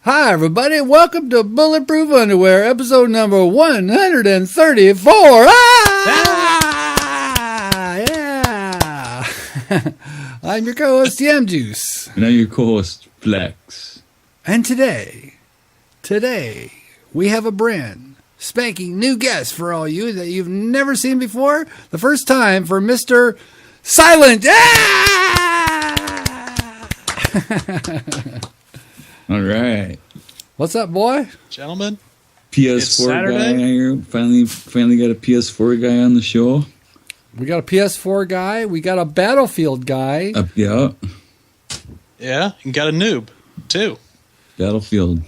Hi, everybody. Welcome to Bulletproof Underwear, episode number 134. Yeah. I'm your co-host, Yam Juice. And I'm your co-host, Flex. And today, we have a brand spanking new guest for all you that you've never seen before. The first time for Mr. Silent. All right. What's up, boy? Gentlemen, PS4 guy here. Finally got a PS4 guy on the show. We got a PS4 guy. We got a Battlefield guy. Yeah. Yeah, and got a noob, too. Battlefield.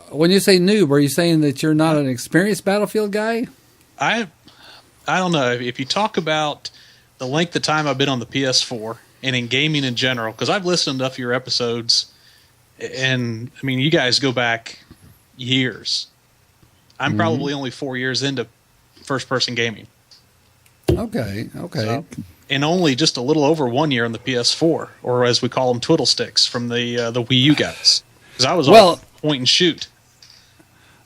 When you say noob, are you saying that you're not an experienced Battlefield guy? I don't know. If you talk about the length of time I've been on the PS4 and in gaming in general, because I've listened to enough of your episodes, and, I mean, you guys go back years. I'm probably only 4 years into first-person gaming. Okay. So, and only just a little over 1 year on the PS4, or as we call them, twiddle sticks from the Wii U guys. Because I was all point and shoot.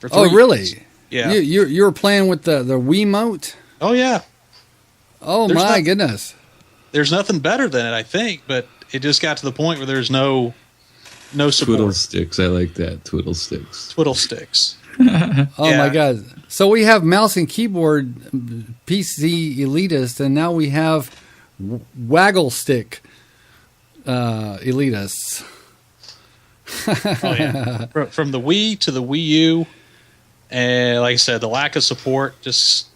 For 3 years. Really? Yeah. You were playing with the Wiimote? Oh, yeah. Oh, goodness. There's nothing better than it, I think, but it just got to the point where there's no support. Twiddle sticks. I like that. Twiddle sticks. Twiddle sticks. My God. So we have mouse and keyboard PC elitists, and now we have waggle stick elitists. Oh, yeah. From the Wii to the Wii U, and like I said, the lack of support just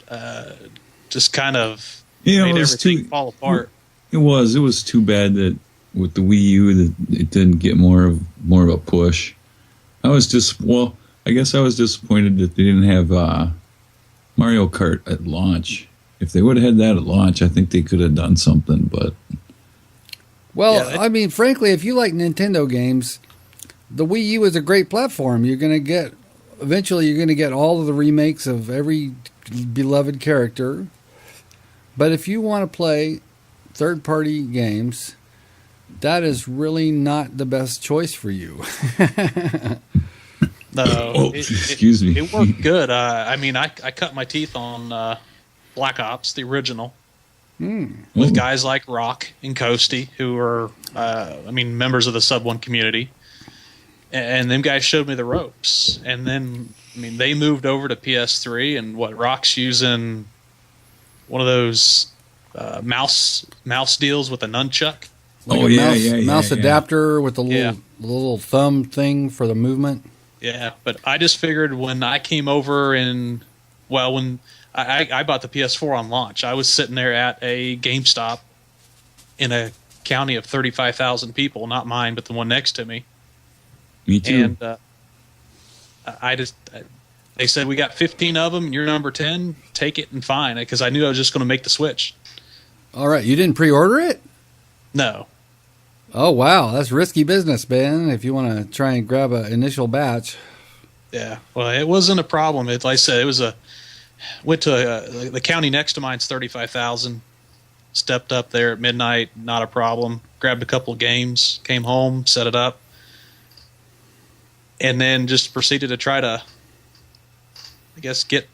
kind of made everything fall apart. It was too bad that with the Wii U that it didn't get more of a push. I guess I was disappointed that they didn't have Mario Kart at launch. If they would have had that at launch, I think they could have done something. But I mean, frankly, if you like Nintendo games, the Wii U is a great platform. Eventually you're going to get all of the remakes of every beloved character. But if you want to play third-party games, that is really not the best choice for you. No, excuse me. It worked good. I mean, I cut my teeth on Black Ops, the original, with guys like Rock and Coasty, who are, members of the Sub 1 community. And them guys showed me the ropes. And then, they moved over to PS3, and Rock's using one of those mouse deals with a nunchuck. Mouse adapter with the little thumb thing for the movement. Yeah, but I just figured when I came over when I bought the PS4 on launch, I was sitting there at a GameStop in a county of 35,000 people, not mine, but the one next to me. Me too. And they said, we got 15 of them, and you're number 10, take it and fine, because I knew I was just going to make the switch. All right, you didn't pre-order it? No. Oh, wow. That's risky business, Ben, if you want to try and grab an initial batch. Yeah. Well, it wasn't a problem. Like I said, went to the county next to mine's 35,000. Stepped up there at midnight, not a problem. Grabbed a couple of games, came home, set it up. And then just proceeded to try to, I guess, get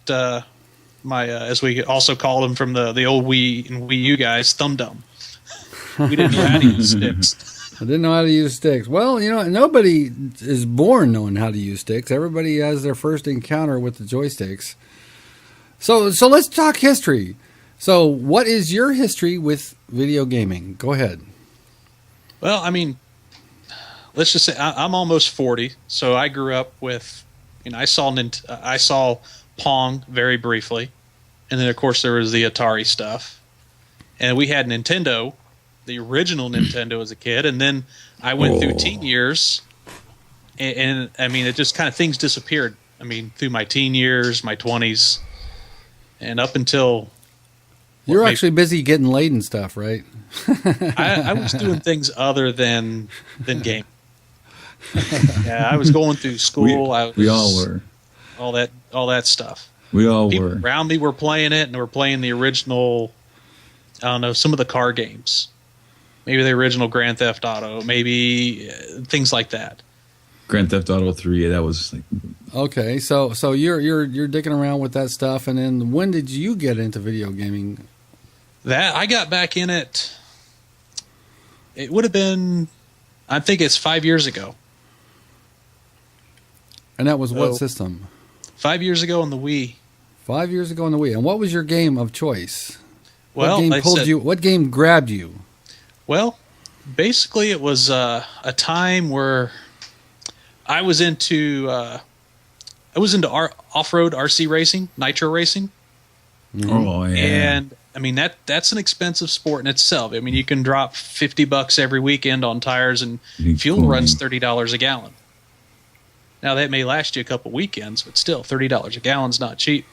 my, as we also called them from the old Wii and Wii U guys, thumb dumb. We didn't know how to use sticks. I didn't know how to use sticks. Well, nobody is born knowing how to use sticks. Everybody has their first encounter with the joysticks. So let's talk history. So what is your history with video gaming? Go ahead. Well, let's just say I'm almost 40, so I grew up with, I saw Pong very briefly, and then of course there was the Atari stuff, and we had Nintendo. The original Nintendo as a kid, and then I went through teen years, and it just kind of things disappeared. Through my teen years, my 20s, and up until you're actually busy getting laid and stuff, right? I was doing things other than game. Yeah, I was going through school. We all were. All that stuff. We all People were. around me were playing it, and were playing the original. I don't know, some of the car games. Maybe the original Grand Theft Auto, maybe things like that. Grand Theft Auto 3. That was like, Okay, so you're dicking around with that stuff, and then when did you get into video gaming? That I got back in it. It would have been, I think it's 5 years ago. And that was what system? 5 years ago on the Wii. 5 years ago on the Wii. And what was your game of choice? Well, what game grabbed you? Well, basically it was a time where I was into off-road RC racing, nitro racing. Mm-hmm. oh yeah. And I mean that's an expensive sport in itself. I mean, you can drop $50 every weekend on tires, and fuel runs $30 a gallon. Now that may last you a couple weekends, but still $30 a gallon's not cheap.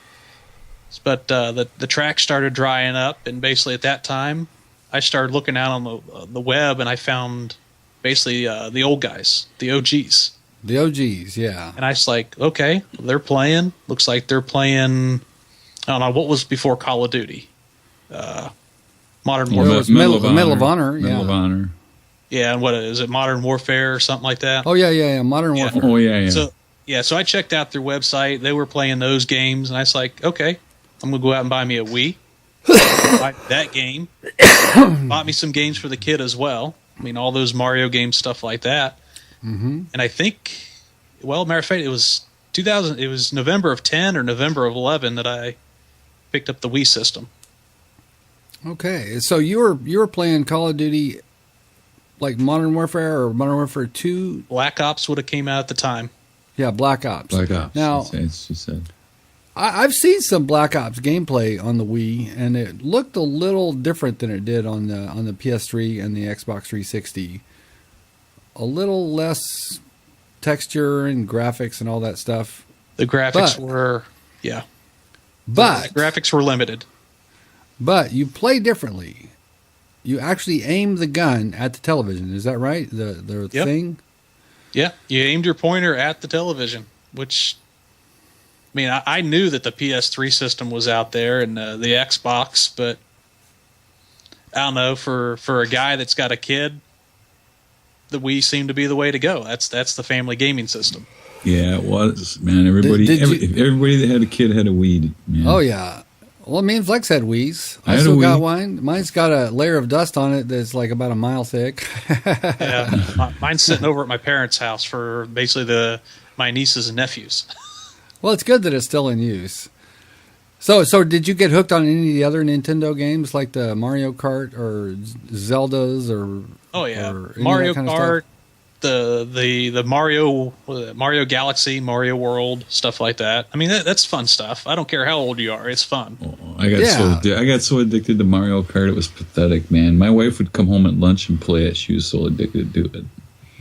But the track started drying up, and basically at that time, I started looking out on the web, and I found basically the old guys, the OGs. The OGs, yeah. And I was like, okay, they're playing. Looks like they're playing. I don't know what was before Call of Duty. Modern Warfare. Medal of Honor. Medal of Honor. Yeah, and what is it? Modern Warfare or something like that. Oh yeah. Modern Warfare. Oh yeah. So I checked out their website. They were playing those games, and I was like, okay, I'm gonna go out and buy me a Wii. Buy that game. Bought me some games for the kid as well. I mean, all those Mario games, stuff like that. Mm-hmm. And I think, well, matter of fact, it was 2000. It was November of 10 or November of 11 that I picked up the Wii system. Okay, so you were playing Call of Duty, like Modern Warfare or Modern Warfare 2? Black Ops would have came out at the time. Yeah, Black Ops. Black Ops. Now, it's just said. I've seen some Black Ops gameplay on the Wii, and it looked a little different than it did on the PS3 and the Xbox 360. A little less texture and graphics and all that stuff. The graphics were, yeah. But the graphics were limited. But you play differently. You actually aim the gun at the television. Is that right? The Yep. thing? Yeah, you aimed your pointer at the television, which, I mean, I knew that the PS3 system was out there and the Xbox, but I don't know, for a guy that's got a kid, the Wii seemed to be the way to go. That's the family gaming system. Yeah, it was, man. Everybody that had a kid had a Wii, man. Oh, yeah. Well, me and Flex had Wiis. I had still a got Wii. one. Mine's got a layer of dust on it that's like about a mile thick. Yeah, mine's sitting over at my parents' house for basically my nieces and nephews. Well, it's good that it's still in use. So did you get hooked on any of the other Nintendo games like the Mario Kart or Zeldas or? Oh yeah, or any Mario of that kind of Kart, stuff? the Mario Galaxy, Mario World, stuff like that. I mean, that's fun stuff. I don't care how old you are; it's fun. Oh, I got so addicted to Mario Kart, it was pathetic, man. My wife would come home at lunch and play it. She was so addicted to it.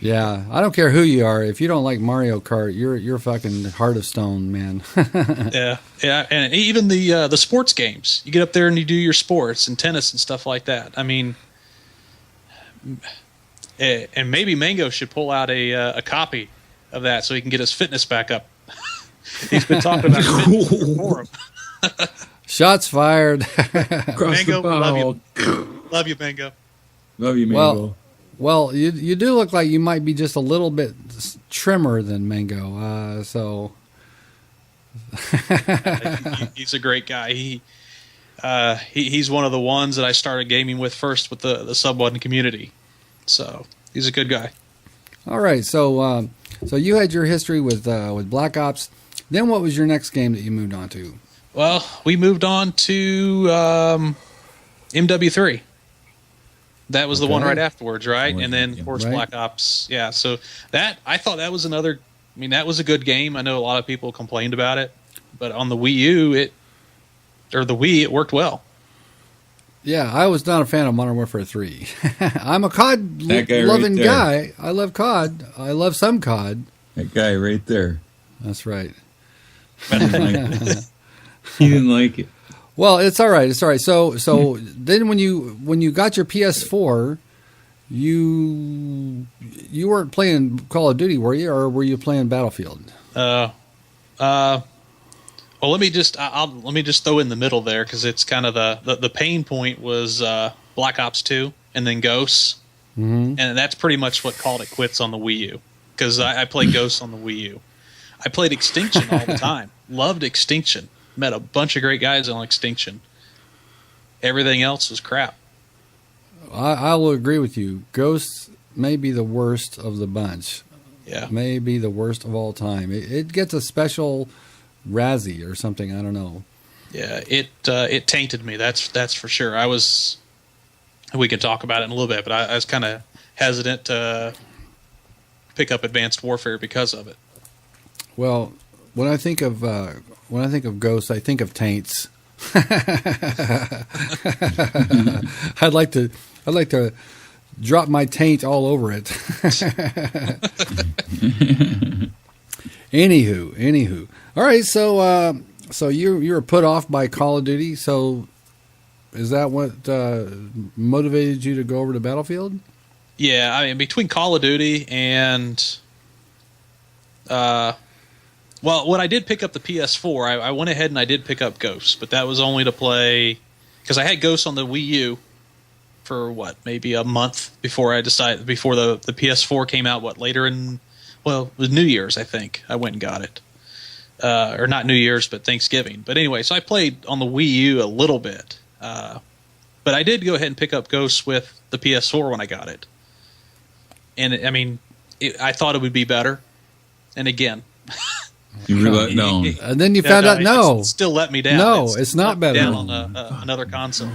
Yeah, I don't care who you are. If you don't like Mario Kart, you're fucking heart of stone, man. Yeah, and even the sports games. You get up there and you do your sports and tennis and stuff like that. I mean, and maybe Mango should pull out a copy of that so he can get his fitness back up. He's been talking about fitness for him. Shots fired. Cross Mango, the bow. love you, Mango. Love you, Mango. Well, you do look like you might be just a little bit trimmer than Mango. So He's a great guy. He's one of the ones that I started gaming with first with the Sub 1 community. So he's a good guy. All right, so you had your history with Black Ops. Then what was your next game that you moved on to? Well, we moved on to MW3. That was the one right afterwards, right? And then, of course, Black Ops. Yeah, so I thought that was another. I mean, that was a good game. I know a lot of people complained about it, but on the Wii U, it worked well. Yeah, I was not a fan of Modern Warfare 3. I'm a COD loving guy. I love COD. I love some COD. That guy right there. That's right. He didn't like it. Well, it's all right. It's all right. So then when you got your PS4, you weren't playing Call of Duty, were you, or were you playing Battlefield? Well, let me just throw in the middle there because it's kind of the pain point was Black Ops 2 and then Ghosts, and that's pretty much what called it quits on the Wii U. because I played Ghosts on the Wii U. I played Extinction all the time. Loved Extinction. Met a bunch of great guys on Extinction. Everything else was crap. I will agree with you. Ghosts may be the worst of the bunch. Yeah. May be the worst of all time. It gets a special Razzie or something. I don't know. Yeah, it tainted me. That's for sure. We can talk about it in a little bit, but I was kind of hesitant to pick up Advanced Warfare because of it. Well, when I think of ghosts, I think of taints. I'd like to drop my taint all over it. Anywho. All right, so you were put off by Call of Duty. So is that what motivated you to go over to Battlefield? Yeah, I mean, between Call of Duty and when I did pick up the PS4, I went ahead and I did pick up Ghosts, but that was only to play because I had Ghosts on the Wii U for maybe a month before the PS4 came out. Later it was New Year's, I think. I went and got it, or not New Year's, but Thanksgiving. But anyway, so I played on the Wii U a little bit, but I did go ahead and pick up Ghosts with the PS4 when I got it, and I thought it would be better, and again. You were let down. And then you found out, no. It still let me down. No, it's not better. Down on another console.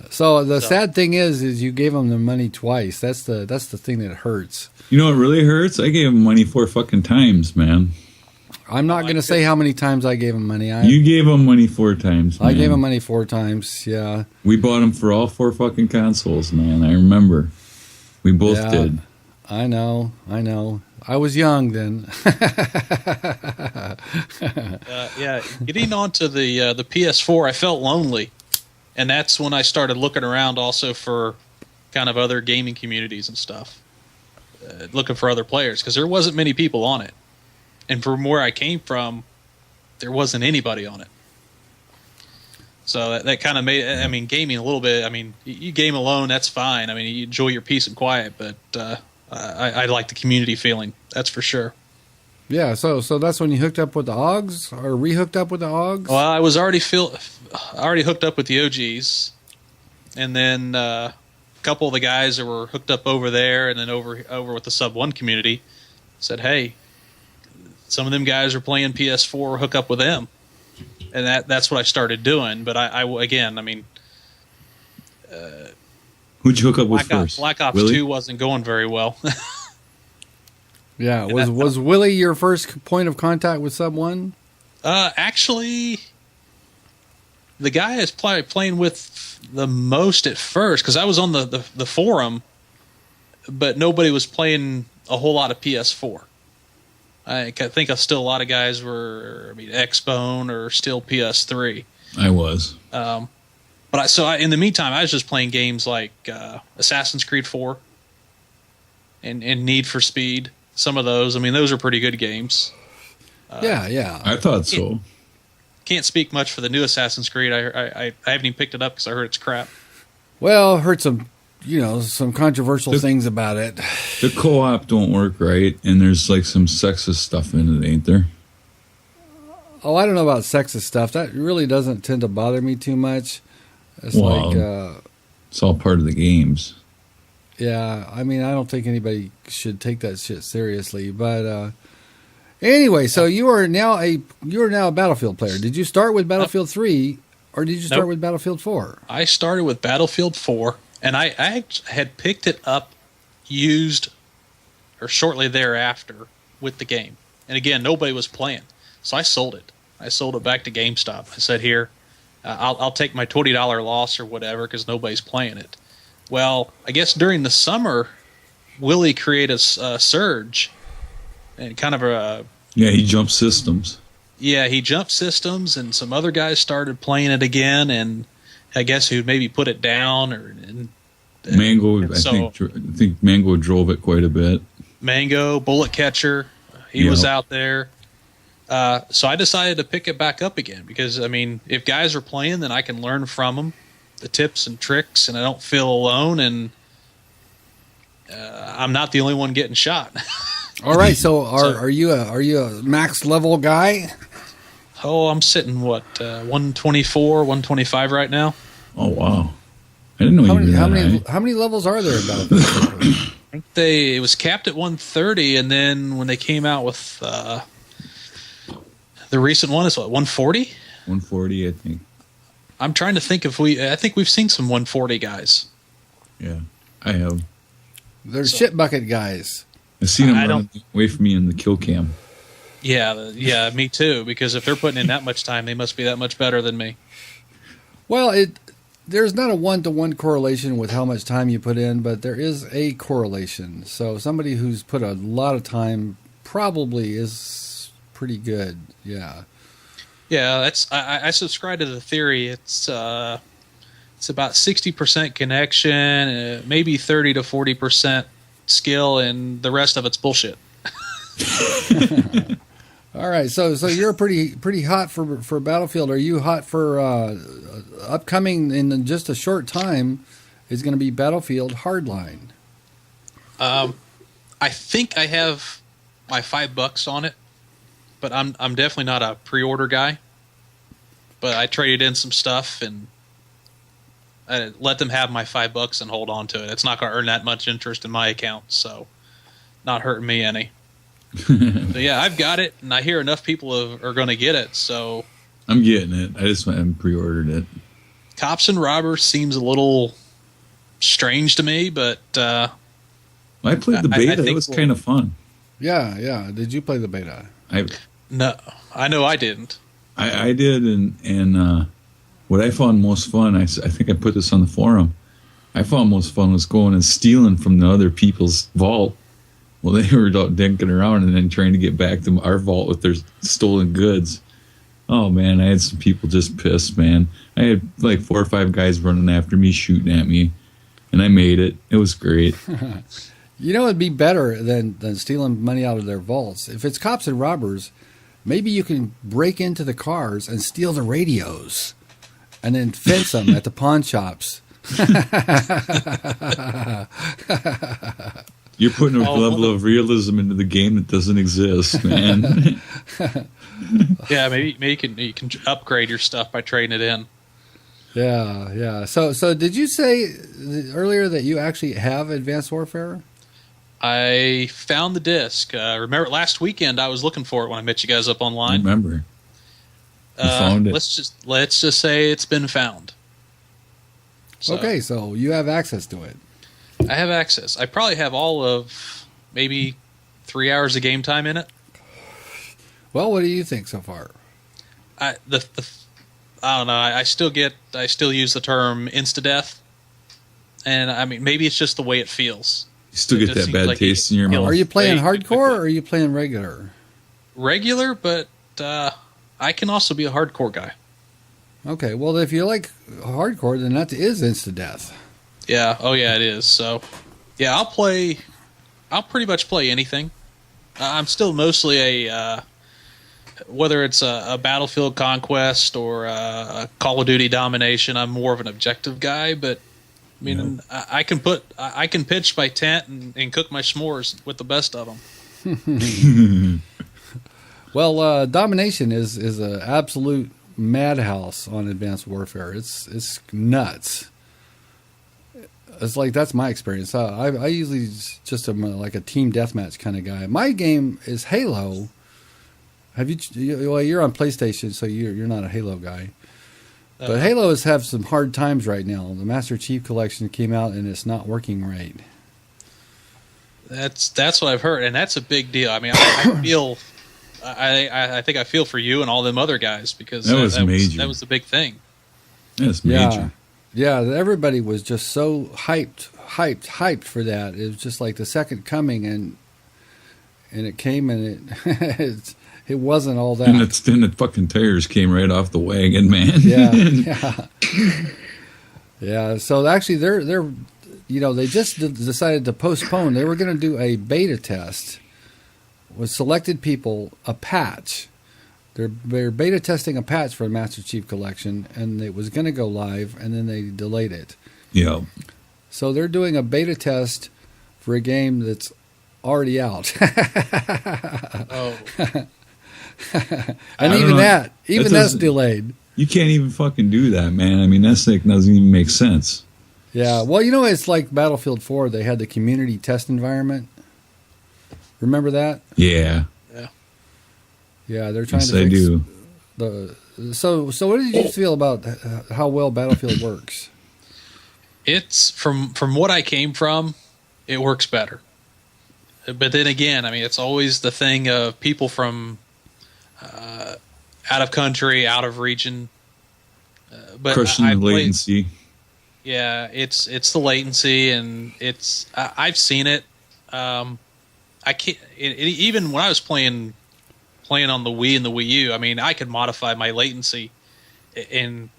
So the sad thing is you gave them the money twice. That's the thing that hurts. You know what really hurts? I gave him money 4 fucking times, man. I'm not going to say how many times I gave him money. You gave him money 4 times, man. I gave him money 4 times, yeah. We bought him for all 4 fucking consoles, man. I remember. We both did. I know. I was young then. Getting onto the PS4, I felt lonely, and that's when I started looking around also for kind of other gaming communities and stuff, looking for other players because there wasn't many people on it, and from where I came from, there wasn't anybody on it. So that kind of made gaming a little bit. I mean, you game alone, that's fine. I mean, you enjoy your peace and quiet, but I like the community feeling. That's for sure. Yeah, so that's when you hooked up with the OGs or re-hooked up with the OGs? Well, I was already hooked up with the OGs, and then a couple of the guys that were hooked up over there, and then over with the Sub 1 community said, "Hey, some of them guys are playing PS4. Hook up with them," and that's what I started doing. But who'd you hook up with first? Black Ops Willie? 2 wasn't going very well. Yeah, was Willie your first point of contact with Sub 1? Actually, the guy I was playing with the most at first, because I was on the forum, but nobody was playing a whole lot of PS4. I think still a lot of guys were, Xbone or still PS3. I was. But in the meantime, I was just playing games like Assassin's Creed 4 and Need for Speed. Some of those. Those are pretty good games. Yeah. I thought so. Can't speak much for the new Assassin's Creed. I haven't even picked it up because I heard it's crap. Well, heard some controversial things about it. The co-op don't work right, and there's like some sexist stuff in it, ain't there? Oh, I don't know about sexist stuff. That really doesn't tend to bother me too much. It's it's all part of the games. Yeah, I don't think anybody should take that shit seriously. But anyway, so you are now a Battlefield player. Did you start with Battlefield 3, or did you start with Battlefield 4? I started with Battlefield 4, and I had picked it up used or shortly thereafter with the game. And again, nobody was playing, so I sold it. I sold it back to GameStop. I said, "Here, I'll take my $20 loss or whatever because nobody's playing it." Well, I guess during the summer, Willie created a surge and kind of a... Yeah, he jumped systems. Yeah, he jumped systems, and some other guys started playing it again, and I guess he'd maybe put it down. Mango, I think Mango drove it quite a bit. Mango, Bullet Catcher, he was out there. So I decided to pick it back up again because, if guys are playing, then I can learn from them. The tips and tricks, and I don't feel alone, and I'm not the only one getting shot. All right, so are you a max level guy? Oh, I'm sitting 124, 125 right now. Oh wow! I didn't know you were that high. How many levels are there about this? I think it was capped at 130, and then when they came out with the recent one, is what, 140? 140, I think. I'm trying to think I think we've seen some 140 guys. Yeah, I have. They're shit bucket guys. I've seen them run away from me in the kill cam. Yeah, me too. Because if they're putting in that much time, they must be that much better than me. Well, there's not a 1-to-1 correlation with how much time you put in, but there is a correlation. So somebody who's put a lot of time probably is pretty good. Yeah. Yeah, that's I subscribe to the theory. It's about 60% connection, maybe 30 to 40% skill, and the rest of it's bullshit. All right, so you're pretty hot for Battlefield. Are you hot for upcoming in just a short time? Is going to be Battlefield Hardline. I think I have my $5 on it, but I'm definitely not a pre-order guy. But I traded in some stuff and I let them have my $5 and hold on to it. It's not going to earn that much interest in my account, so not hurting me any. So yeah, I've got it, and I hear enough people are going to get it. So I'm getting it. I just went and pre-ordered it. Cops and Robbers seems a little strange to me, but I played the beta. It was kind of fun. Yeah. Did you play the beta? No, I know I didn't. I did, and what I found most fun, I think I put this on the forum, I found most fun was going and stealing from the other people's vault. Well, they were out dinking around and then trying to get back to our vault with their stolen goods. Oh, man, I had some people just pissed, man. I had like 4 or 5 guys running after me, shooting at me, and I made it. It was great. You know, it'd be better than stealing money out of their vaults. If it's Cops and Robbers, maybe you can break into the cars and steal the radios and then fence them at the pawn shops. You're putting a level of realism into the game that doesn't exist, man. Yeah, maybe you can upgrade your stuff by trading it in. Yeah. So did you say earlier that you actually have Advanced Warfare? I found the disc. Remember last weekend I was looking for it when I met you guys up online. I remember. You found it. Let's just say it's been found. So, okay, so you have access to it. I have access. I probably have all of maybe 3 hours of game time in it. Well, what do you think so far? I don't know. I still use the term insta-death, and I mean maybe it's just the way it feels. You still get that bad taste in your mouth. Are you playing hardcore or are you playing regular? Regular, but I can also be a hardcore guy. Okay, well, if you like hardcore, then that is insta-death. Yeah, oh yeah, it is. So, yeah, I'll pretty much play anything. I'm still mostly whether it's a Battlefield Conquest or a Call of Duty Domination, I'm more of an objective guy, but I mean, I can pitch my tent and cook my s'mores with the best of them. Well, Domination is an absolute madhouse on Advanced Warfare. It's nuts. It's like that's my experience. I usually just am like a team deathmatch kind of guy. My game is Halo. Have you? Well, you're on PlayStation, so you're not a Halo guy. But Halo has had some hard times right now. The Master Chief Collection came out and it's not working right. That's what I've heard, and that's a big deal. I mean, I feel. I think I feel for you and all them other guys because that was the big thing. That's major. Yeah, everybody was just so hyped for that. It was just like the second coming, and it came and it wasn't all that. And then the fucking tires came right off the wagon, man. Yeah. So actually, they're they just decided to postpone. They were going to do a beta test with selected people, a patch. They're beta testing a patch for the Master Chief Collection, and it was going to go live, and then they delayed it. Yeah. So they're doing a beta test for a game that's already out. Oh. And even that's delayed. You can't even fucking do that, man. I mean, that thing doesn't even make sense. Yeah, well, you know, it's like Battlefield 4. They had the community test environment. Remember that? Yeah. Yeah, they're trying Yes, to fix I do. So what did you feel about how well Battlefield works? It's from what I came from, it works better. But then again, I mean, it's always the thing of people from out of country, out of region. But Crushing the latency. Yeah, it's the latency, and I've seen it. I can't even when I was playing on the Wii and the Wii U. I mean, I could modify my latency and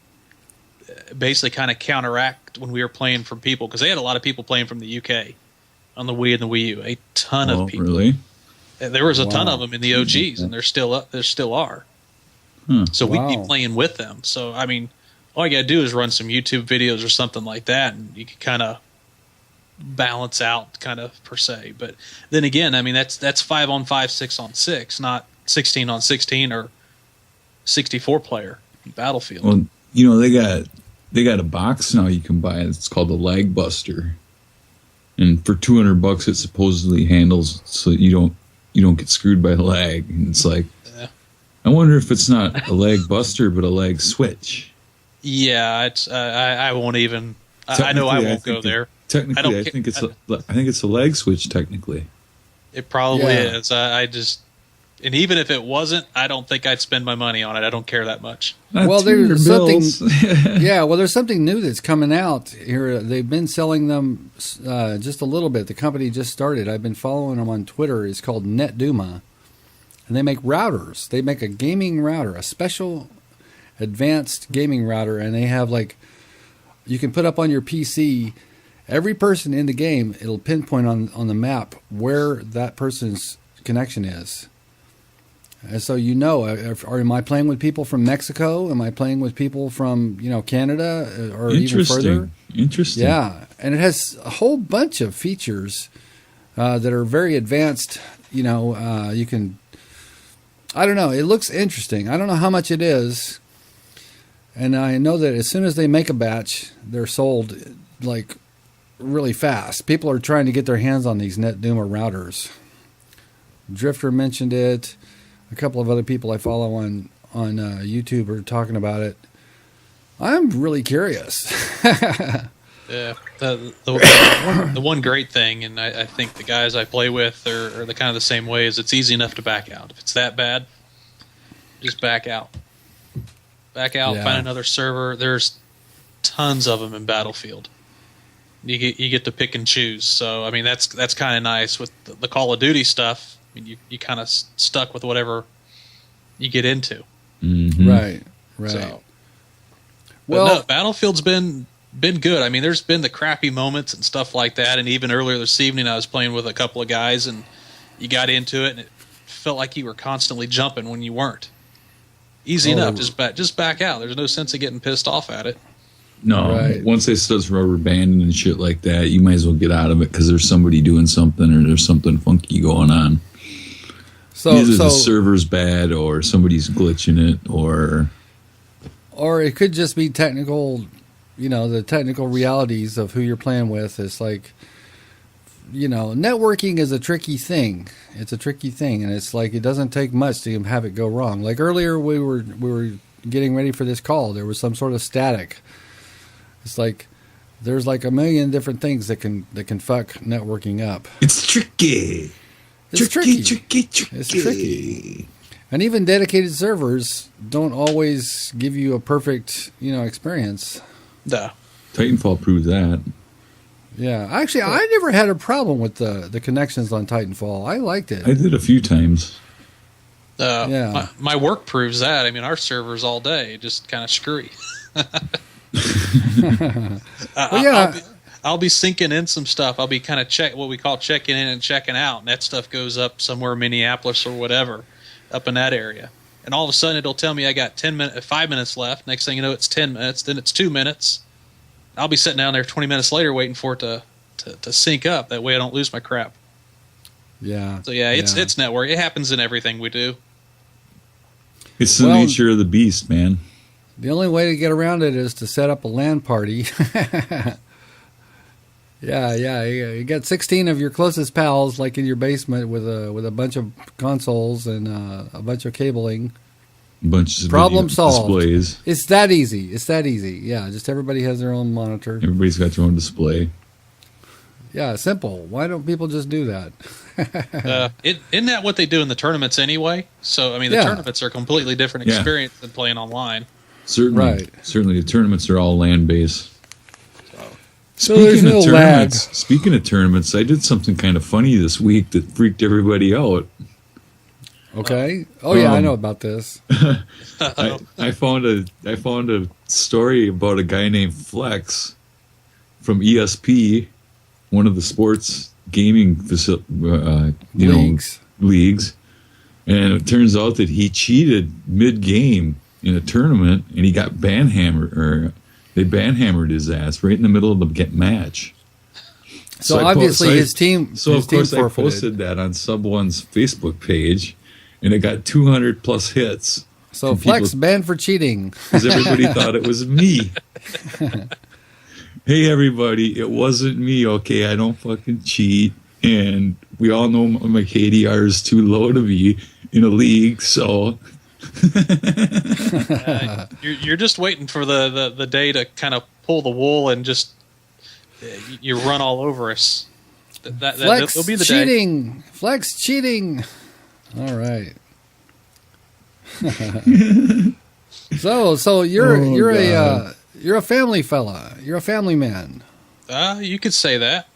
basically kind of counteract when we were playing from people, because they had a lot of people playing from the UK on the Wii and the Wii U. A ton of people. Really? There was a ton of them in the OGs, and there still are. So we'd be playing with them. So I mean, all you got to do is run some YouTube videos or something like that, and you can kind of balance out, kind of per se. But then again, I mean, that's 5-on-5, 6-on-6, not 16-on-16 or 64 player Battlefield. Well, you know, they got a box now you can buy. It's called the Lag Buster, and for $200 it supposedly handles so you don't get screwed by lag. And it's like, I wonder if it's not a lag buster but a lag switch. Yeah, it's I won't even. I know I won't go there. Technically, I think it's a lag switch. Technically, it probably is. I just, and even if it wasn't, I don't think I'd spend my money on it. I don't care that much. Well, there's something. Yeah, well, there's something new that's coming out here. They've been selling them just a little bit. The company just started. I've been following them on Twitter. It's called NetDuma, and they make routers. They make a gaming router, a special advanced gaming router, and they have like, you can put up on your PC. Every person in the game, it'll pinpoint on the map where that person's connection is. And so you know, am I playing with people from Mexico? Am I playing with people from, Canada or even further? Interesting. Yeah, and it has a whole bunch of features that are very advanced. You can, I don't know, it looks interesting. I don't know how much it is. And I know that as soon as they make a batch, they're sold like really fast. People are trying to get their hands on these NetDuma routers. Drifter mentioned it. A couple of other people I follow on YouTube are talking about it. I'm really curious. Yeah, the one great thing, and I think the guys I play with are the kind of the same way, is it's easy enough to back out. If it's that bad, just back out. Back out, find another server. There's tons of them in Battlefield. You get to pick and choose. So I mean, that's kind of nice. With the Call of Duty stuff, I mean, you kind of stuck with whatever you get into. Mm-hmm. Right. So, well, no, Battlefield's been good. I mean, there's been the crappy moments and stuff like that. And even earlier this evening, I was playing with a couple of guys, and you got into it, and it felt like you were constantly jumping when you weren't. Easy enough. Just back out. There's no sense of getting pissed off at it. No. Right. Once they start rubber banding and shit like that, you might as well get out of it because there's somebody doing something or there's something funky going on. Either the server's bad or somebody's glitching it or it could just be technical. The technical realities of who you're playing with. It's like, networking is a tricky thing. It's a tricky thing, and it's like it doesn't take much to have it go wrong. Like earlier, we were getting ready for this call. There was some sort of static. It's like there's like a million different things that can fuck networking up. It's tricky. It's tricky. It's tricky. And even dedicated servers don't always give you a perfect, experience. No. Titanfall proved that. Yeah, actually, I never had a problem with the connections on Titanfall. I liked it. I did a few times. My work proves that. I mean, our servers all day just kind of screwy. I'll be syncing in some stuff. I'll be kind of what we call checking in and checking out, and that stuff goes up somewhere in Minneapolis or whatever, up in that area. And all of a sudden, it'll tell me I got 5 minutes left. Next thing you know, it's 10 minutes. Then it's 2 minutes. I'll be sitting down there 20 minutes later waiting for it to sync up. That way I don't lose my crap. Yeah. So it's network. It happens in everything we do. It's the nature of the beast, man. The only way to get around it is to set up a LAN party. Yeah. You got 16 of your closest pals, like in your basement, with a bunch of consoles and a bunch of cabling. Bunch of problem solved. Displays. It's that easy. Yeah, just everybody has their own monitor. Everybody's got their own display. Yeah, simple. Why don't people just do that? Isn't that what they do in the tournaments anyway? So, I mean, the tournaments are a completely different experience than playing online. Certainly. Right. Certainly, the tournaments are all land-based. So there's no lag. Speaking of tournaments, I did something kind of funny this week that freaked everybody out. Okay. Oh yeah, I know about this. I found a story about a guy named Flex from ESP, one of the sports gaming leagues, and it turns out that he cheated mid-game in a tournament, and he got they banhammered his ass right in the middle of the match. So obviously his team. So of course I posted that on Sub One's Facebook page, and it got 200 plus hits. So Flex banned for cheating because everybody thought it was me. Hey everybody, it wasn't me. Okay, I don't fucking cheat, and we all know my KDR is too low to be in a league. So. You're just waiting for the day to kind of pull the wool and just you run all over us. That'll be the cheating. Day. Flex cheating. All right. So you're a family fella. You're a family man. You could say that.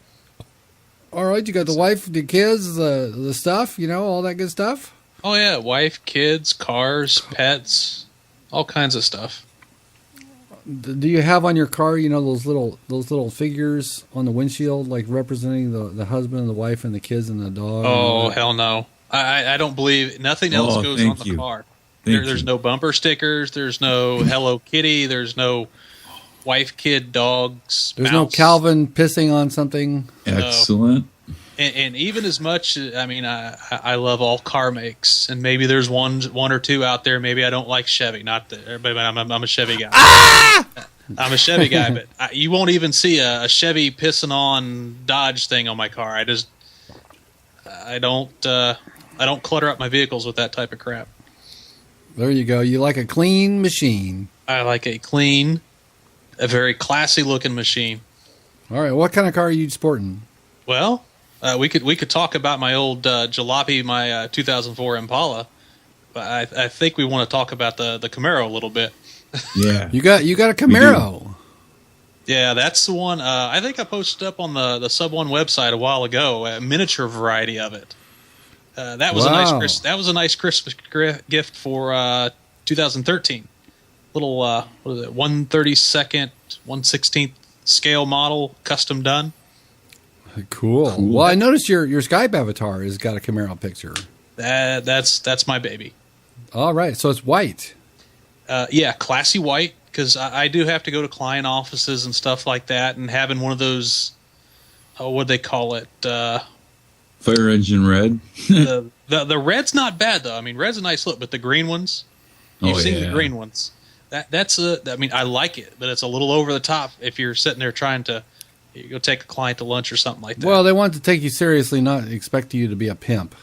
All right, you got the wife, the kids, the stuff, all that good stuff. Oh yeah, wife, kids, cars, pets, all kinds of stuff. Do you have on your car, those little figures on the windshield, like representing the husband and the wife and the kids and the dog? Oh hell no! I don't believe nothing else goes on the car. There's no bumper stickers. There's no Hello Kitty. There's no wife, kid, dogs. There's mouse. No Calvin pissing on something. Excellent. No. And even as much, I mean, I love all car makes, and maybe there's one or two out there. Maybe I don't like Chevy. But I'm a Chevy guy. I'm a Chevy guy, but you won't even see a Chevy pissing on Dodge thing on my car. I don't clutter up my vehicles with that type of crap. There you go. You like a clean machine. I like a very classy looking machine. All right. What kind of car are you sporting? Well. We could talk about my old jalopy, my 2004 Impala, but I think we want to talk about the Camaro a little bit. Yeah, you got a Camero. Yeah, that's the one. I think I posted up on the Sub One website a while ago, a miniature variety of it. That was a nice Christmas gift for 2013. Little what is it? 1/32, 1/16 scale model, custom done. Cool. Well, I noticed your Skype avatar has got a Camaro picture. That's my baby. All right, so it's white. Yeah, classy white, because I do have to go to client offices and stuff like that, and having one of those, what do they call it? Fire engine red. the red's not bad though. I mean, red's a nice look, but the green ones, you've seen the green ones. I mean, I like it, but it's a little over the top if you're sitting there trying to. You go take a client to lunch or something like that. Well, they want to take you seriously, not expect you to be a pimp.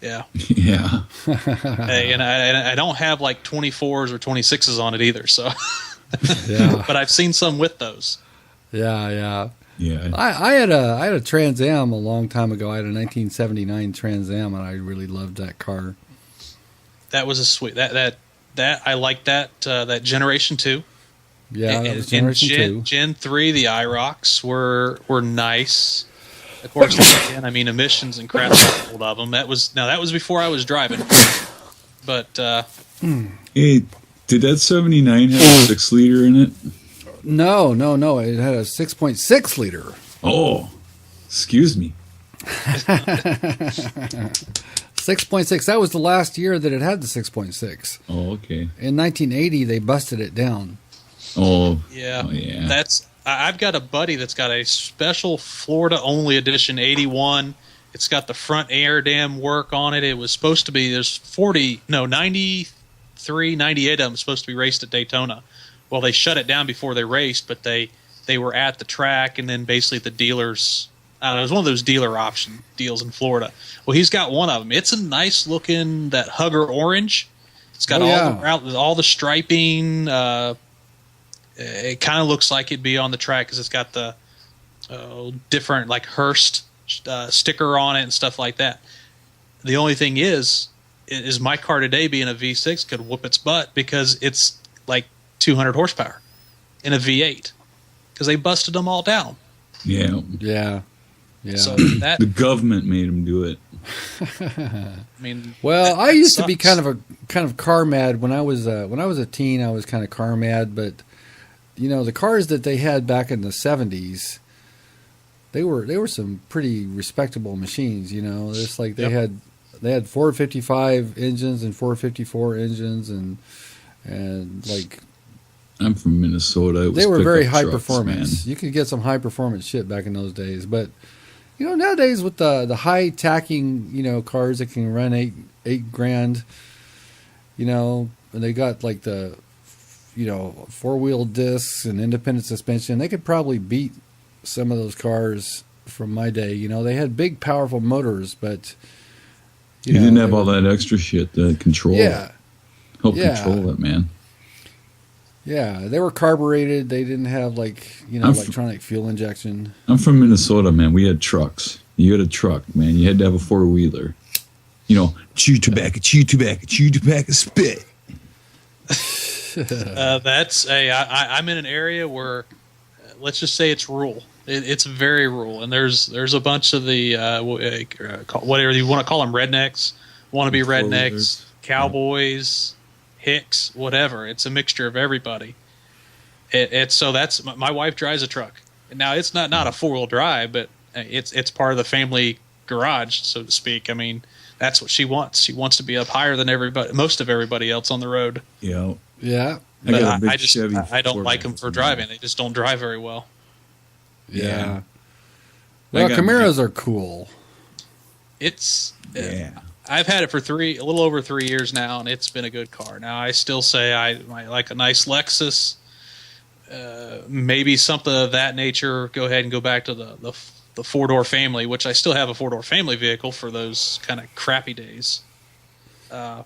Yeah. Yeah. Hey, and I don't have like 24s or 26s on it either. So, yeah. But I've seen some with those. Yeah. Yeah. I had a Trans Am a long time ago. I had a 1979 Trans Am, and I really loved that car. That was a sweet that I like that Generation 2. Yeah, that was Generation 2. Gen 3, the IROCs were nice. Of course, again, I mean, emissions and crap hold of them. That was before I was driving. But hey, did that 79 have a 6-liter in it? No. It had a 6.6 liter. Oh, excuse me. 6.6. That was the last year that it had the 6.6. Oh, okay. In 1980, they busted it down. Oh yeah. That's. I've got a buddy that's got a special Florida only edition 81 It's got the front air dam work on it. It was supposed to be, there's 93, 98 of them supposed to be raced at Daytona. Well, they shut it down before they raced, but they were at the track, and then basically the dealers, I don't know, it was one of those dealer option deals in Florida. Well, he's got one of them. It's a nice looking, that Hugger orange. It's got all the striping. It kind of looks like it'd be on the track because it's got the different, like, Hearst sticker on it and stuff like that. The only thing is my car today, being a V6, could whoop its butt because it's like 200 horsepower in a V8 because they busted them all down. Yeah. So the government made them do it. I mean, well, I used to be kind of car mad when I was a teen. I was kind of car mad, but the cars that they had back in the 70s, they were some pretty respectable machines. It's like they had 455 engines and 454 engines and like. I'm from Minnesota. They were very high performance. Man. You could get some high performance shit back in those days, but nowadays with the high tacking cars that can run eight grand, and they got like the 4-wheel discs and independent suspension, they could probably beat some of those cars from my day. They had big powerful motors, but you didn't have all that extra shit to control. Help control it, man. Yeah, they were carbureted. They didn't have electronic fuel injection. I'm from Minnesota, man. We had trucks. You had a truck, man. You had to have a 4-wheeler. Chew tobacco, spit. I'm in an area where, let's just say it's rural. It's very rural, and there's a bunch of the whatever you want to call them, rednecks, wannabe rednecks, cowboys. Hicks, whatever. It's a mixture of everybody. So that's my wife drives a truck. Now it's not a 4-wheel drive, but it's part of the family garage, so to speak. I mean, that's what she wants. She wants to be up higher than most of everybody else on the road. Yeah. But I don't like them for driving. They just don't drive very well. Yeah. Well, Camaros are cool. I've had it for a little over 3 years now, and it's been a good car. Now, I still say I like a nice Lexus, maybe something of that nature. Go ahead and go back to the 4-door family, which I still have a 4-door family vehicle for those kind of crappy days. But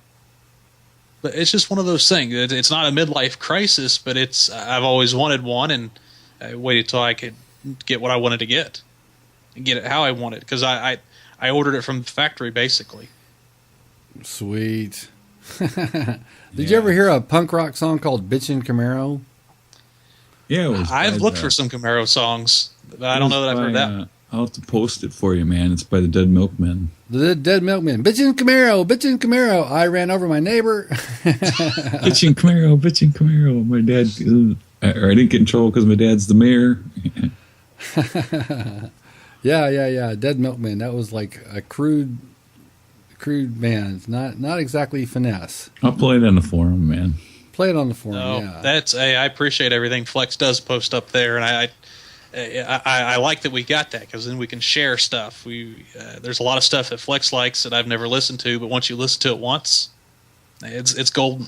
it's just one of those things. It's not a midlife crisis, but I've always wanted one, and I waited till I could get what I wanted to get and get it how I wanted, because I ordered it from the factory, basically. Sweet. Did you ever hear a punk rock song called Bitchin' Camero? Yeah, I've looked for some Camero songs, but I don't know that I've heard that. I'll have to post it for you, man. It's by the Dead Milkmen. The Dead Milkmen. Bitchin' Camero. I ran over my neighbor. Bitchin' Camero. My dad, I didn't get in trouble because my dad's the mayor. Yeah. Dead Milkmen. That was like a crude band. Not exactly finesse. I'll play it on the forum, man. Play it on the forum. I appreciate everything Flex does post up there, and I like that we got that, because then we can share stuff. There's a lot of stuff that Flex likes that I've never listened to, but once you listen to it once, it's golden.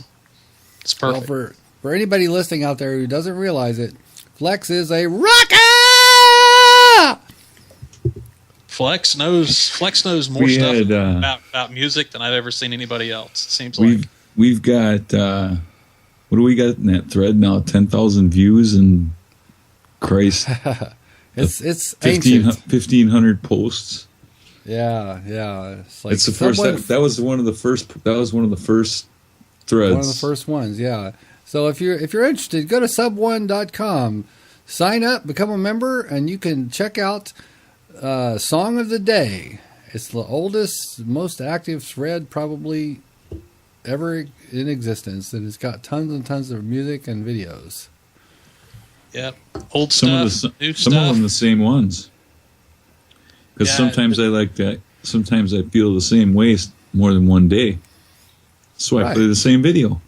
It's perfect. Well, for anybody listening out there who doesn't realize it, Flex is a rocker. Flex knows more stuff about music than I've ever seen anybody else. It seems like we've got what do we got in that thread now? 10,000 views, and Christ, it's 1,500 posts. Yeah. It's like it's the first. That was one of the first. That was one of the first threads. One of the first ones. Yeah. So if you're interested, go to sub1.com, sign up, become a member, and you can check out. Song of the Day. It's the oldest, most active thread probably ever in existence, and it's got tons and tons of music and videos. Yep, old stuff, new stuff. Some of them the same ones. Because sometimes I like that. Sometimes I feel the same way more than one day. So I play the same video.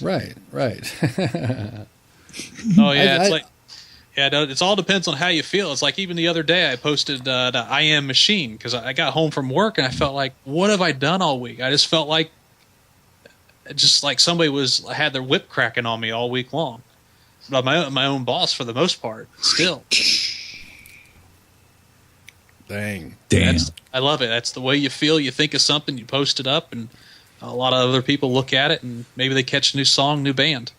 Right. Oh yeah, it's like Yeah, no, it all depends on how you feel. It's like even the other day I posted the I Am Machine because I got home from work and I felt like, what have I done all week? I just felt like somebody had their whip cracking on me all week long. But my own boss for the most part, still. Dang. Damn. I love it. That's the way you feel. You think of something, you post it up, and a lot of other people look at it, and maybe they catch a new song, new band.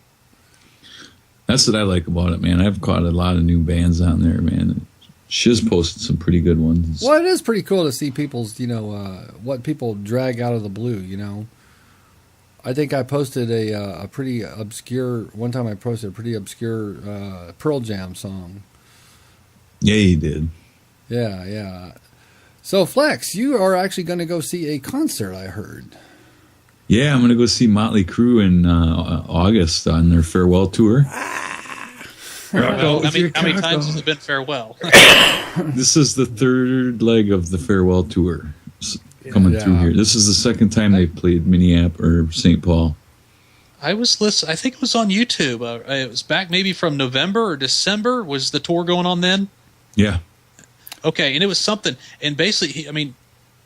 That's what I like about it, man. I've caught a lot of new bands on there, man. Shiz posted some pretty good ones. Well, it is pretty cool to see people's, what people drag out of the blue, I think I posted a pretty obscure, one time I posted a pretty obscure Pearl Jam song. Yeah, you did. Yeah. So, Flex, you are actually going to go see a concert, I heard. Yeah, I'm going to go see Motley Crue in August on their farewell tour. Well, how many times has it been farewell? This is the third leg of the farewell tour coming through here. This is the second time they played Minneapolis or St. Paul. I was listening. I think it was on YouTube. It was back maybe from November or December. Was the tour going on then? Yeah. Okay, and it was something. And basically,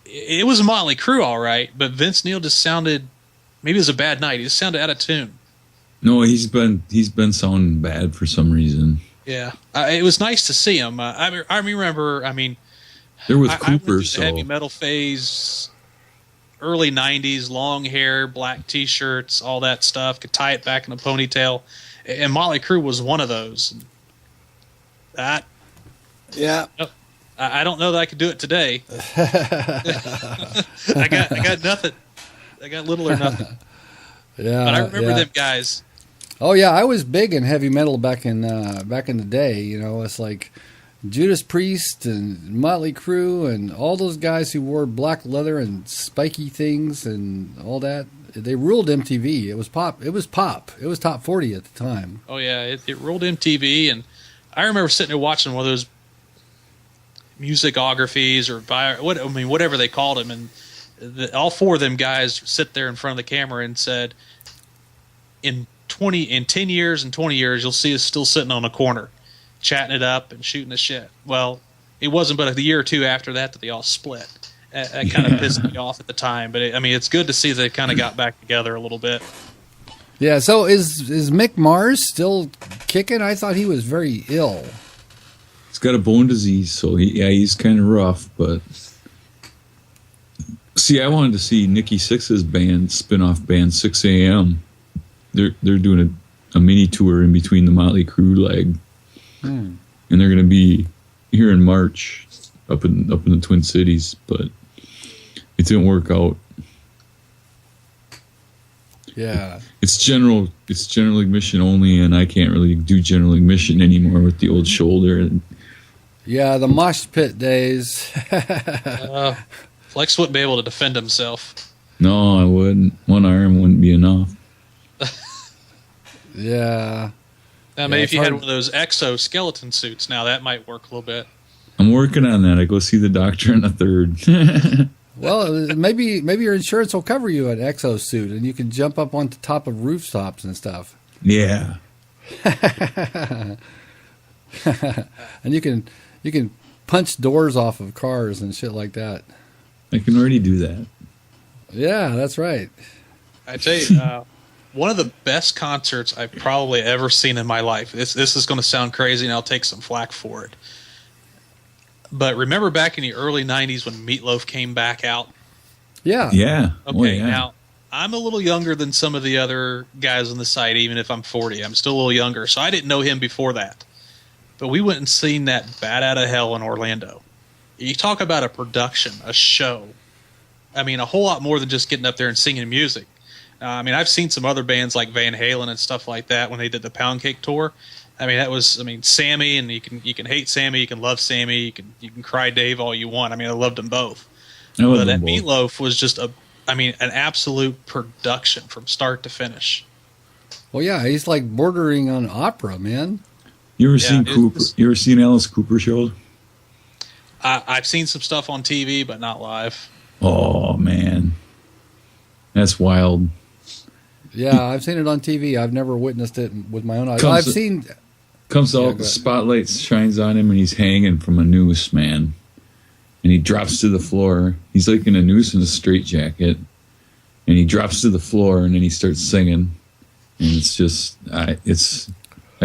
it was a Motley Crue, all right, but Vince Neil just sounded. Maybe it was a bad night. He just sounded out of tune. No, he's been sounding bad for some reason. Yeah, it was nice to see him. I remember. They're with I Cooper, went through the so heavy metal phase, early '90s, long hair, black T-shirts, all that stuff. Could tie it back in a ponytail, and Motley Crue was one of those. I don't know that I could do it today. I got nothing. I got little or nothing. Yeah, but I remember them guys. Oh yeah, I was big in heavy metal back in the day. It's like Judas Priest and Motley Crue and all those guys who wore black leather and spiky things and all that. They ruled MTV. It was pop. It was top 40 at the time. Oh yeah, it ruled MTV, and I remember sitting there watching one of those musicographies or whatever they called them, and all four of them guys sit there in front of the camera and said, in 10 years and 20 years, you'll see us still sitting on a corner, chatting it up and shooting the shit. Well, it wasn't but a year or two after that they all split. That kind of pissed me off at the time, but it's good to see they kind of got back together a little bit. Yeah. So is Mick Mars still kicking? I thought he was very ill. He's got a bone disease, so he's kind of rough. But see, I wanted to see Nikki Sixx's band, spin-off band 6 a.m. They're doing a mini tour in between the Motley Crue leg, and they're going to be here in March up in the Twin Cities, but it didn't work out. Yeah, it's general admission only, and I can't really do general admission anymore with the old shoulder. Yeah, the mosh pit days. Flex wouldn't be able to defend himself. No, I wouldn't. One arm wouldn't be enough. Yeah. Now, maybe if you had one of those exoskeleton suits, now that might work a little bit. I'm working on that. I go see the doctor on the 3rd. Well, maybe your insurance will cover you an exosuit, and you can jump up on the top of rooftops and stuff. Yeah. And you can punch doors off of cars and shit like that. I can already do that. Yeah, that's right. I tell you, one of the best concerts I've probably ever seen in my life. This is going to sound crazy, and I'll take some flack for it. But remember back in the early '90s when Meatloaf came back out? Yeah. Yeah. Okay. Now I'm a little younger than some of the other guys on the site, even if I'm 40. I'm still a little younger, so I didn't know him before that. But we went and seen that Bat Out of Hell in Orlando. You talk about a production, a show. A whole lot more than just getting up there and singing music. I've seen some other bands like Van Halen and stuff like that when they did the Pound Cake tour. That was Sammy, and you can hate Sammy, you can love Sammy, you can cry Dave all you want. I loved them both. But that Meatloaf was just an absolute production from start to finish. Well, yeah, he's like bordering on opera, man. You ever seen Cooper? You ever seen Alice Cooper show? I've seen some stuff on TV, but not live. Oh man, that's wild. Yeah, I've seen it on TV. I've never witnessed it with my own eyes. Comes Comes out, the spotlight shines on him, and he's hanging from a noose, man. And he drops to the floor. He's like in a noose and a straitjacket. And he drops to the floor, and then he starts singing. And it's just, I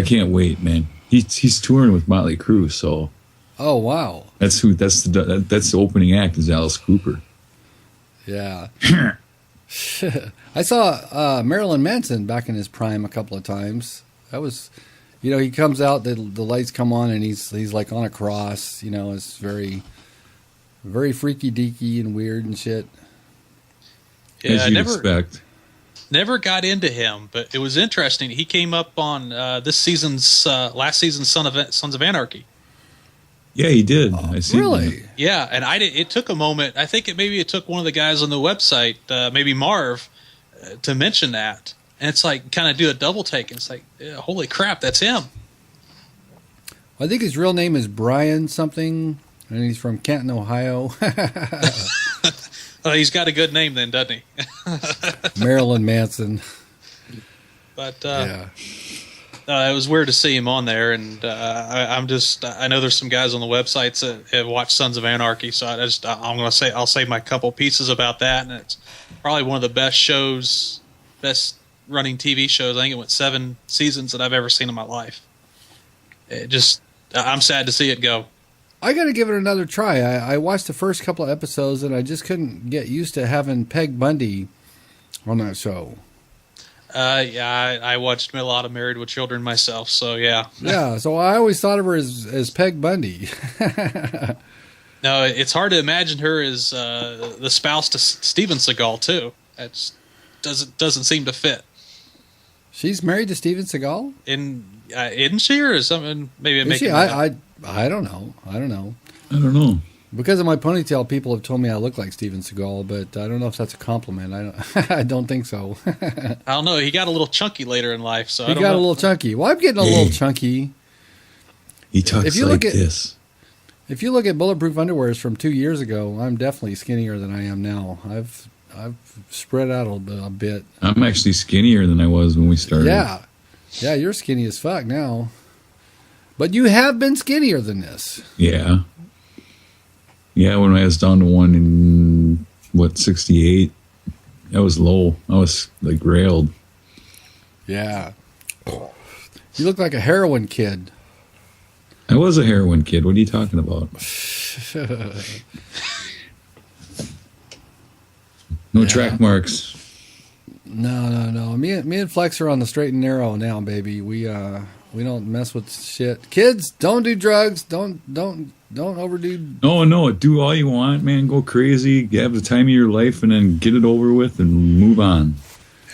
can't wait, man. He's touring with Motley Crue, so. Oh wow. That's the opening act is Alice Cooper. Yeah. I saw Marilyn Manson back in his prime a couple of times. That was, he comes out, the lights come on, and he's like on a cross. It's very, very freaky deaky and weird and shit. Yeah, as you'd expect. Never got into him, but it was interesting. He came up on this season's last season's Sons of Anarchy. Yeah, he did. I see. Really? That. Yeah, and it took a moment. I think it took one of the guys on the website, maybe Marv, to mention that, and it's like kind of do a double take, and it's like, holy crap, that's him. I think his real name is Brian something, and he's from Canton, Ohio. He's got a good name then, doesn't he? Marilyn Manson. But yeah. It was weird to see him on there, and I know there's some guys on the websites that have watched Sons of Anarchy, so I'll say my couple pieces about that, and it's probably one of the best running TV shows. I think it went 7 seasons that I've ever seen in my life. I'm sad to see it go. I got to give it another try. I watched the first couple of episodes, and I just couldn't get used to having Peg Bundy on that show. I watched a lot of Married with Children myself, so yeah. Yeah, so I always thought of her as Peg Bundy. No, it's hard to imagine her as the spouse to Steven Seagal too. It doesn't seem to fit. She's married to Steven Seagal? Isn't she, or is something? Maybe I'm making. I don't know. I don't know. Because of my ponytail, people have told me I look like Steven Seagal, but I don't know if that's a compliment. I don't think so. I don't know. He got a little chunky later in life, so he got a little chunky. Well, I'm getting a little chunky. He talks like this. If you look at Bulletproof underwears from 2 years ago, I'm definitely skinnier than I am now. I've spread out a bit. I'm actually skinnier than I was when we started. Yeah, you're skinny as fuck now. But you have been skinnier than this. Yeah. Yeah, when I was down to 68, I was low. I was like railed. Yeah. You look like a heroin kid. I was a heroin kid. What are you talking about? No track marks. No. Me and Flex are on the straight and narrow now, baby. We don't mess with shit. Kids, don't do drugs. Don't overdo. No. Do all you want, man. Go crazy. Have the time of your life, and then get it over with and move on.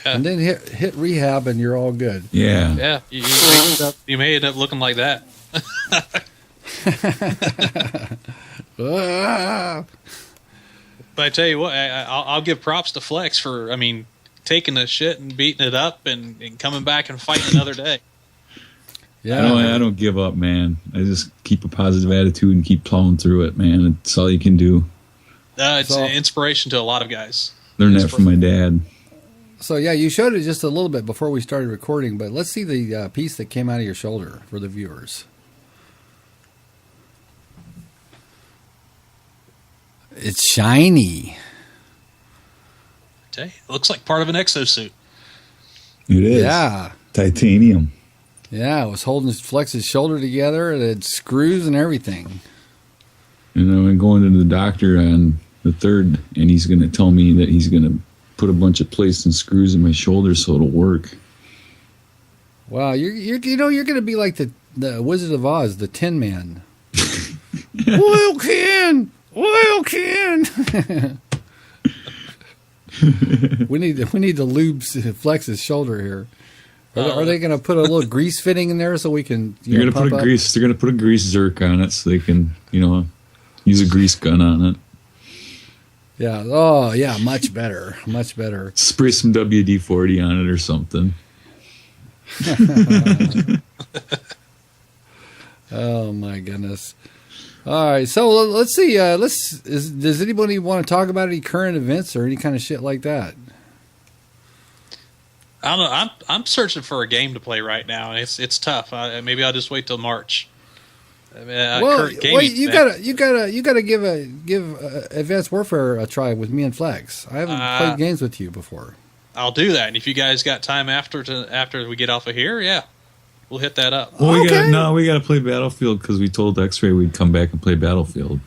And then hit rehab, and you're all good. Yeah. Yeah. You may end up looking like that. But I tell you what, I'll give props to Flex for, taking the shit and beating it up and coming back and fighting another day. Yeah, I don't give up, man. I just keep a positive attitude and keep plowing through it, man. It's all you can do. It's an inspiration to a lot of guys. Learned that from my dad. So, yeah, you showed it just a little bit before we started recording, but let's see the piece that came out of your shoulder for the viewers. It's shiny. It looks like part of an exosuit. It is. Yeah. Titanium. Yeah, it was holding Flex's shoulder together. It had screws and everything. And I'm going to the doctor on the 3rd, and he's going to tell me that he's going to put a bunch of plates and screws in my shoulder so it'll work. Wow, you're going to be like the Wizard of Oz, the Tin Man. Oil can. we need to lube Flex's shoulder here. Are they going to put a little grease fitting in there so we can? They're going to put a grease. They're going to put a grease zerk on it so they can, use a grease gun on it. Yeah. Oh, yeah. Much better. Much better. Spray some WD-40 on it or something. Oh my goodness. All right, so let's see. Does anybody want to talk about any current events or any kind of shit like that? I don't know. I'm searching for a game to play right now, and it's tough. Maybe I'll just wait till March. You gotta give Advanced Warfare a try with me and Flex. I haven't played games with you before. I'll do that, and if you guys got time after we get off of here, yeah, we'll hit that up. Well, we gotta play Battlefield because we told X-Ray we'd come back and play Battlefield.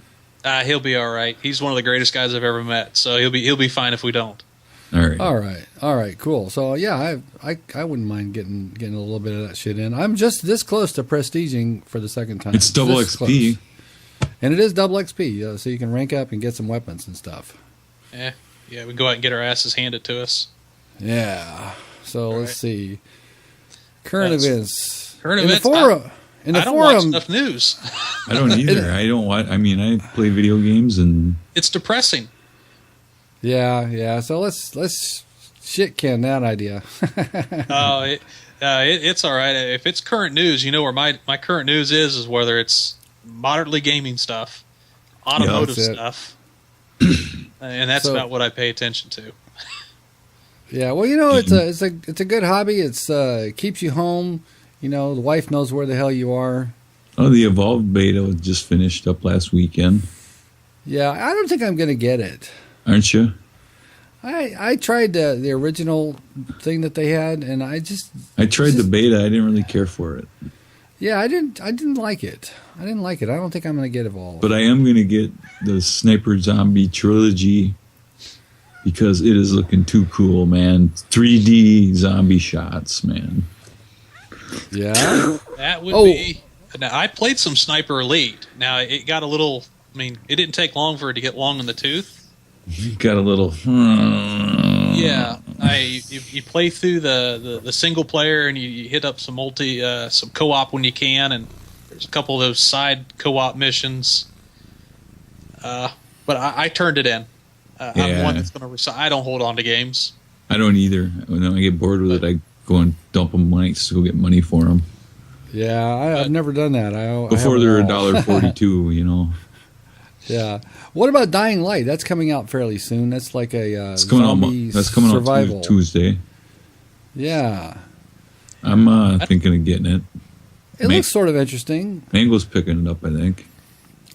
He'll be all right. He's one of the greatest guys I've ever met, so he'll be fine if we don't. All right, cool. So yeah, I wouldn't mind getting a little bit of that shit in. I'm just this close to prestiging for the second time. It's double XP, close. And it is double XP, so you can rank up and get some weapons and stuff. Yeah, we can go out and get our asses handed to us. Yeah. So let's see. Current events. Current events. In the I don't forum, watch enough news. I don't either. I don't watch. I mean, I play video games and it's depressing. Yeah. So let's shit can that idea. It's all right. If it's current news, you know where my current news is whether it's moderately gaming stuff, automotive stuff, and that's about what I pay attention to. Yeah, well, it's a good hobby. It's keeps you home. The wife knows where the hell you are. Oh, the Evolved beta was just finished up last weekend. Yeah, I don't think I'm going to get it. Aren't you? I tried the original thing that they had, and I tried the beta. I didn't really care for it. Yeah, I didn't like it. I don't think I'm going to get Evolved. But I am going to get the Sniper Zombie trilogy because it is looking too cool, man. 3D zombie shots, man. Yeah, that would be. Now I played some Sniper Elite. Now it got a little. I mean, it didn't take long for it to get long in the tooth. Got a little. Yeah, you play through the single player and you hit up some some co-op when you can, and there's a couple of those side co-op missions. But I turned it in. I'm one that's going to. I don't hold on to games. I don't either. When I get bored with it, I go and dump them when I still get money for them. Yeah, I've never done that. Before they're $1.42, Yeah. What about Dying Light? That's coming out fairly soon. That's like a it's coming zombie out. That's coming survival. out Tuesday. Yeah. I'm thinking of getting it. It looks sort of interesting. Mango's picking it up, I think.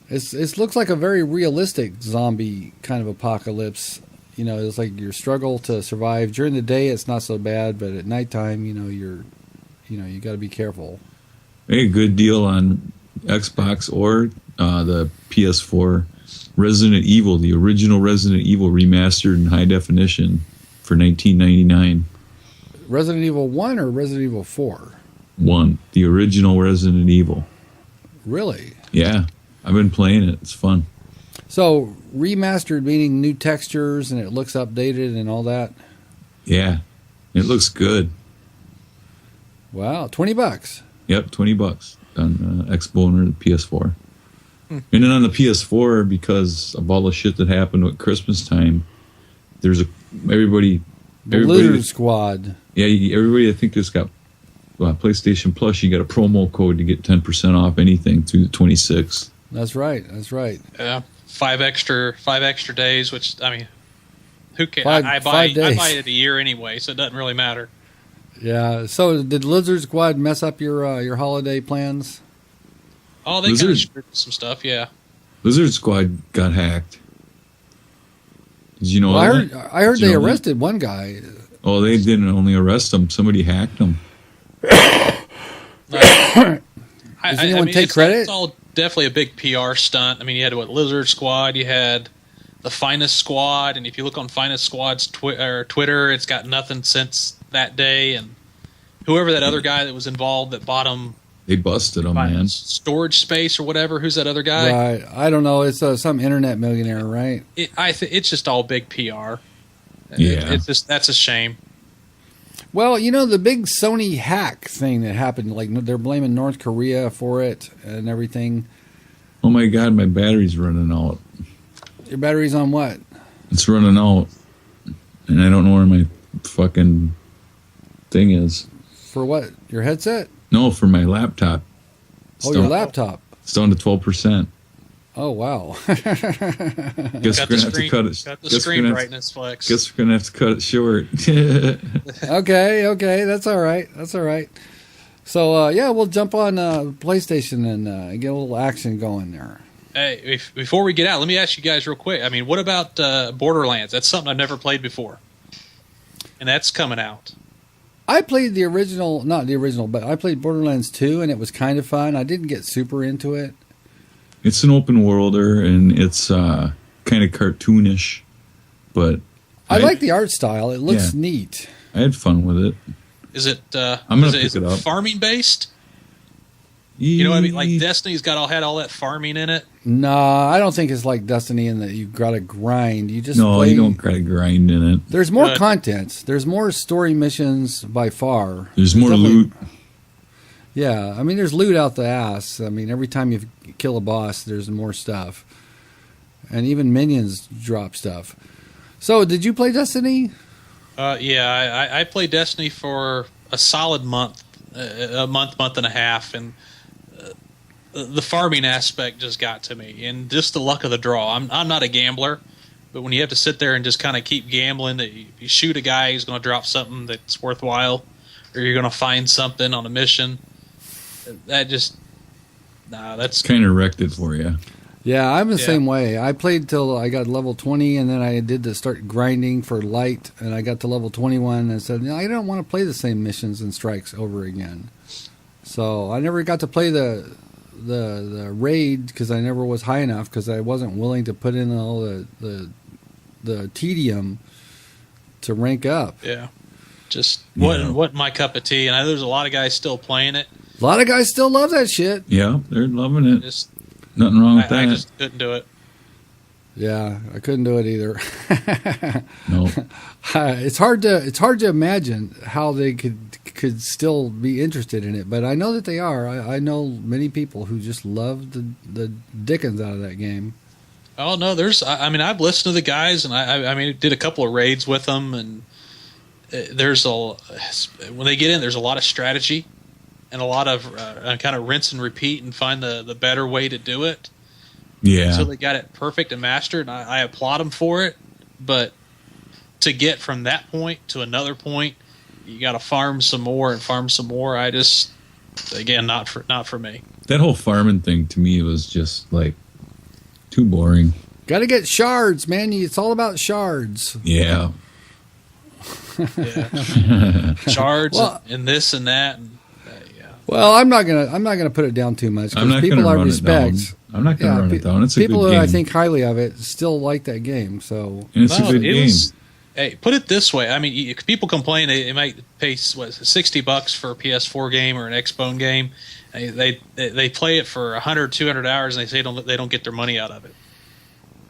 It looks like a very realistic zombie kind of apocalypse. It's like your struggle to survive during the day. It's not so bad, but at nighttime, you got to be careful. Hey, good deal on Xbox or the PS4. Resident Evil, the original Resident Evil remastered in high definition for $19.99. Resident Evil 1 or Resident Evil 4? 1, the original Resident Evil. Really? Yeah, I've been playing it. It's fun. So remastered meaning new textures and it looks updated and all that? Yeah, it looks good. Wow, $20. Yep, $20 on Xbox or the PS4. And then on the PS4, because of all the shit that happened with Christmas time, there's everybody Lizard Squad. Yeah, everybody I think that's got PlayStation Plus, you got a promo code to get 10% off anything through the 26th. That's right. Yeah, 5 extra days, which I mean, who cares? I 5 buy days. it a year anyway, so it doesn't really matter. Yeah. So did Lizard Squad mess up your holiday plans? Oh, they kind of screwed some stuff, yeah. Lizard Squad got hacked. Did you know that? I heard they arrested one guy. Oh, they didn't only arrest him. Somebody hacked him. Does anyone take credit? It's all definitely a big PR stunt. I mean, you had Lizard Squad, you had the Finest Squad, and if you look on Finest Squad's Twitter, it's got nothing since that day. And whoever that other guy that was involved that bought him, they busted him, man. Storage space or whatever. Who's that other guy? Right. I don't know. It's some internet millionaire, right? It's just all big PR. Yeah. That's a shame. Well, the big Sony hack thing that happened, like they're blaming North Korea for it and everything. Oh my God, my battery's running out. Your battery's on what? It's running out. And I don't know where my fucking thing is. For what? Your headset? No, for my laptop. Your laptop. It's down to 12%. Oh, wow. Guess we're gonna have to cut it. Got the screen brightness, Flex. Guess we're gonna have to cut it short. Okay, that's all right. That's all right. So yeah, we'll jump on PlayStation and get a little action going there. Hey, before we get out, let me ask you guys real quick. I mean, what about Borderlands? That's something I've never played before, and that's coming out. I played the original, not the original, but I played Borderlands 2, and it was kind of fun. I didn't get super into it. It's an open worlder, and it's kind of cartoonish, but I like the art style. It looks neat. I had fun with it. Is it? I'm gonna pick it up. Farming based? You know what I mean? Like Destiny's had all that farming in it. No, I don't think it's like Destiny in that you got to grind. You just play. You don't got to grind in it. There's more content. There's more story missions by far. There's more loot. Yeah, I mean, there's loot out the ass. I mean, every time you kill a boss, there's more stuff, and even minions drop stuff. So, did you play Destiny? Yeah, I played Destiny for a solid month, month and a half, and the farming aspect just got to me, and just the luck of the draw. I'm not a gambler, but when you have to sit there and just kind of keep gambling that you shoot a guy who's going to drop something that's worthwhile, or you're going to find something on a mission, that's kind of wrecked it for you. Yeah, I'm the same way. I played till I got level 20, and then I did to start grinding for light, and I got to level 21 and said, I don't want to play the same missions and strikes over again. So I never got to play the raid because I never was high enough because I wasn't willing to put in all the tedium to rank up. Yeah, just wasn't my cup of tea, and I know there's a lot of guys still playing it. A lot of guys still love that shit. Yeah, they're loving it. Nothing wrong with that. I just couldn't do it. Yeah, I couldn't do it either. No, it's hard to imagine how they could still be interested in it, but I know that they are. I know many people who just love the dickens out of that game. Oh no, I've listened to the guys, and I did a couple of raids with them, and when they get in, there's a lot of strategy and a lot of kind of rinse and repeat and find the better way to do it. Yeah. So they got it perfect and mastered, and I applaud them for it. But to get from that point to another point, you got to farm some more and farm some more. Again, not for me. That whole farming thing to me was just like too boring. Got to get shards, man. It's all about shards. Yeah. Shards and this and that. And, Well, I'm not gonna put it down too much because people I respect. I'm not gonna run it down. It's a people good game. Who I think highly of it still like that game. So and it's a good game. Hey, put it this way. I mean, people complain they might pay $60 for a PS4 game or an Xbone game. They play it for 100, 200 hours, and they say they don't get their money out of it.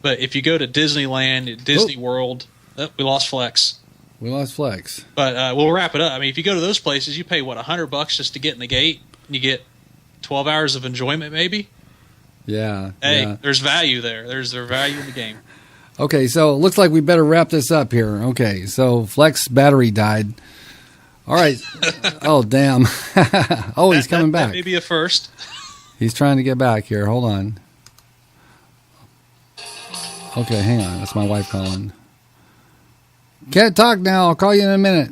But if you go to Disneyland, Disney World, we lost Flex. We lost Flex. But we'll wrap it up. I mean, if you go to those places, you pay, $100 just to get in the gate, and you get 12 hours of enjoyment, maybe? Yeah. Hey, there's value there. There's value in the game. Okay, so it looks like we better wrap this up here. Okay, so Flex battery died. All right. Oh, damn. He's coming back. That may be a first. He's trying to get back here. Hold on. Okay, hang on. That's my wife calling. Can't talk now. I'll call you in a minute.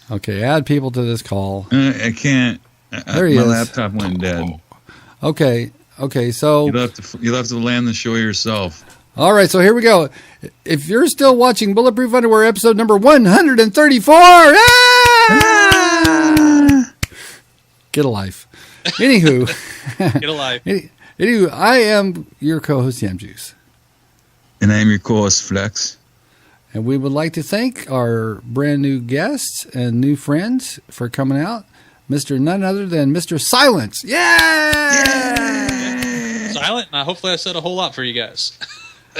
Okay, add people to this call. I can't. There he is. My laptop went dead. Okay, so you'll have to land the show yourself. All right, so here we go. If you're still watching Bulletproof Underwear episode number 134, get a life. Anywho, get a life. Anywho, I am your co-host Yam Juice. And I'm your co-host Flex. And we would like to thank our brand new guests and new friends for coming out. Mr. None other than Mr. Silence. Yay! Silent, and hopefully I said a whole lot for you guys.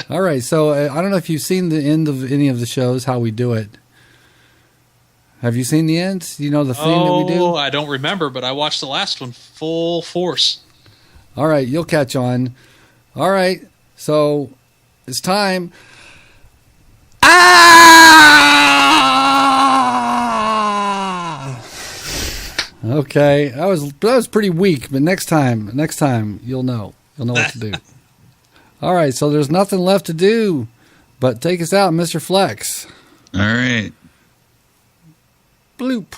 All right, so I don't know if you've seen the end of any of the shows, how we do it. Have you seen the ends? You know the theme that we do? I don't remember, but I watched the last one full force. All right, you'll catch on. All right, so it's time. Okay, that was pretty weak, but next time you'll know what to do. All right, so there's nothing left to do but take us out, Mr. Flex. All right. Bloop.